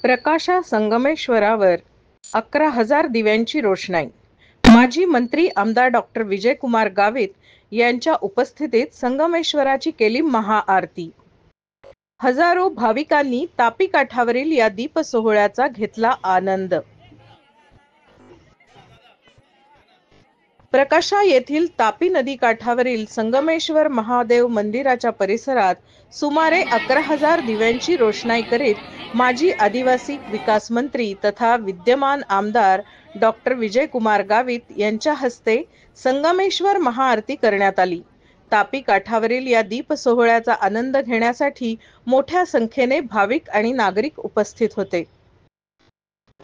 प्रकाशा संगमेश्वरावर 11,000 दिव्यांची रोषणाई। माजी मंत्री आमदार डॉक्टर विजयकुमार गावित यांच्या उपस्थितीत संगमेश्वराची केली महाआरती। हजारो भाविकांनी तापी काठावरील या दीप सोहळ्याचा घेतला आनंद। प्रकाशा येथील तापी नदी काठावरील संगमेश्वर महादेव मंदिराच्या परिसरात सुमारे 11,000 दिव्यांची रोषणाई करीत माजी आदिवासी विकास मंत्री तथा विद्यमान आमदार डॉक्टर विजयकुमार गावित यांच्या हस्ते संगमेश्वर महाआरती करण्यात आली। तापी काठावरील या दीप सोहळ्याचा आनंद घेण्यासाठी मोठ्या संख्येने भाविक आणि नागरिक उपस्थित होते।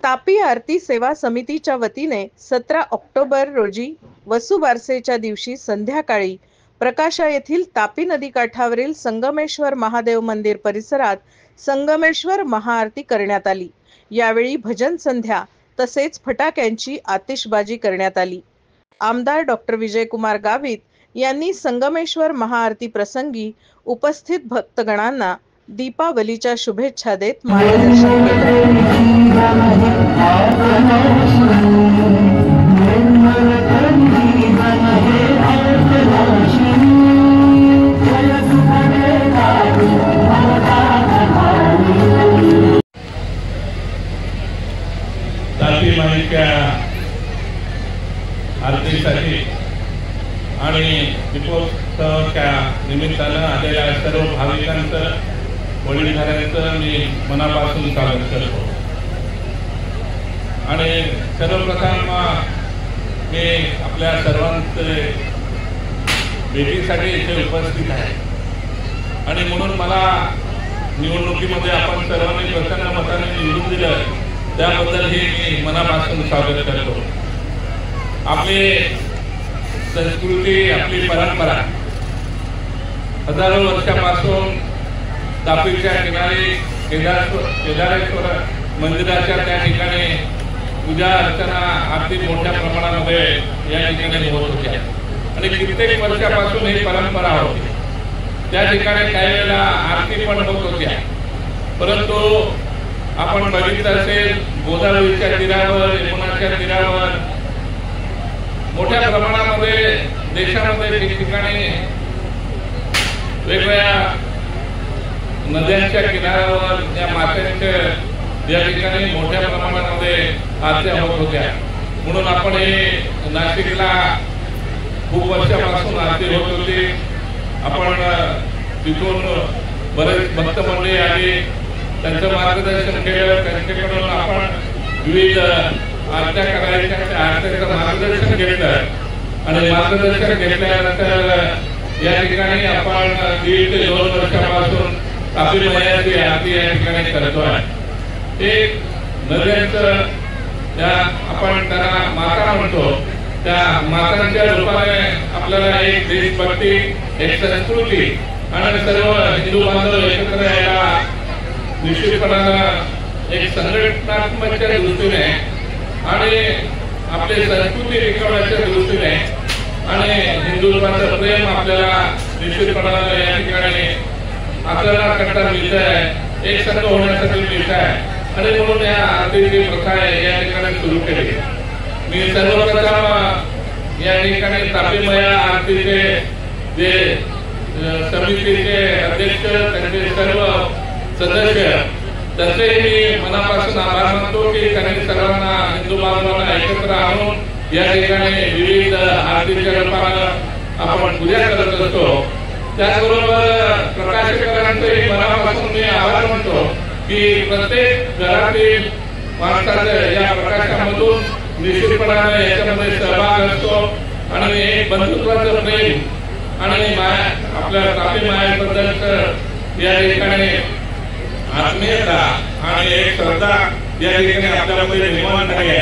तापी आरती सेवा समितीच्या वतीने 17 ऑक्टोबर रोजी वसुबारसेच्या दिवशी संध्याकाळी प्रकाशा येथील तापी नदी काठावरील संगमेश्वर महादेव मंदिर परिसरात संगमेश्वर महाआरती करण्यात आली। यावेळी भजन संध्या तसेच फटाक्यांची आतिषबाजी करण्यात आली। आमदार डॉक्टर विजयकुमार गावित यांनी संगमेश्वर महाआरती प्रसंगी उपस्थित भक्तगणांना दीपावलीच्या शुभेच्छा देत मार्गदर्शन केले। तापी माईच्या आरतीसाठी आणि दीपोत्सवाच्या निमित्तानं आलेल्या सर्व भाविकांचं वडीलधाऱ्यांचं मी मनापासून स्वागत करतो। आणि सर्वप्रथम मी आपल्या सर्वांचे भेटीसाठी इथे उपस्थित आहे आणि म्हणून मला निवडणुकीमध्ये आपण सर्वांनी प्रचंड मताने निवडून दिलं त्याबद्दलही मी मनापासून स्वागत करतो। आपली संस्कृती आपली परंपरा हजारो वर्षापासून तापीच्या किनारी केदारेश्वर मंदिराच्या त्या ठिकाणी पूजा अर्चना आरती मोठ्या प्रमाणामध्ये या ठिकाणी होत होत्या आणि कित्येक वर्षापासून ही परंपरा होती। त्या ठिकाणी काही वेळेला आरती पण होत होत्या, परंतु आपण बघितलं असेल गोदावरीच्या तीरावर यमुनाच्या तीरावर मोठ्या प्रमाणामध्ये देशामध्ये ठिकठिकाणी वेगवेगळ्या नद्यांच्या किनाऱ्यावर या मात्यांच्या या ठिकाणी मोठ्या प्रमाणामध्ये आरत्या होत होत्या। म्हणून आपण हे नाशिकला खूप वर्षापासून आरती होत होती। आपण तिथून बरेच भक्त मंडळी आली, त्यांचं मार्गदर्शन केलं, त्यांच्याकडून आपण विविध आरत्या करायच्या आरत्याचं मार्गदर्शन घेतलं आणि मार्गदर्शन घेतल्यानंतर या ठिकाणी आपण 1.5 ते 2 वर्षापासून तापी माईची आरती या ठिकाणी करतोय। एक नद्यांचं त्या आपण त्यांना माता म्हणतो, त्या मातांच्या रूपाने आपल्याला एक देशभक्ती, एक संस्कृती आणि सर्व हिंदू बांधव एकत्र यायला निश्चितपणानं एक संघटनात्मकच्या दृष्टीने आणि आपली संस्कृती टिकवण्याच्या दृष्टीने आणि हिंदुत्वाचं प्रेम आपल्याला निश्चितपणानं या ठिकाणी आपल्याला करता मिळत आहे, एक संघ होण्यासाठी मिळत आहे आणि म्हणून या आरतीची प्रथा या ठिकाणी सुरू केली। मी सर्वप्रथम या ठिकाणी तापी माई आरतीचे जे समितीचे अध्यक्ष, त्यांचे सर्व सदस्य, त्यांचे मी मनापासून आभार मानतो की त्यांनी सर्वांना हिंदू बांधवांना एकत्र आणून या ठिकाणी विविध आरतीच्या रूपानं आपण पूजा करत असतो। त्याचबरोबर प्रकाशकारांचंही मनापासून मी आभार मानतो की प्रत्येक घरातील माणसाचं या प्रकाशामधून निश्चितपणाने याच्यामध्ये सहभाग असतो आणि एक बंधुत्वाचं प्रेम आणि आपल्या तापी माईबद्दलचं या ठिकाणी आत्मीयता आणि एक श्रद्धा या ठिकाणी आपल्यामध्ये निर्माण झाली आहे।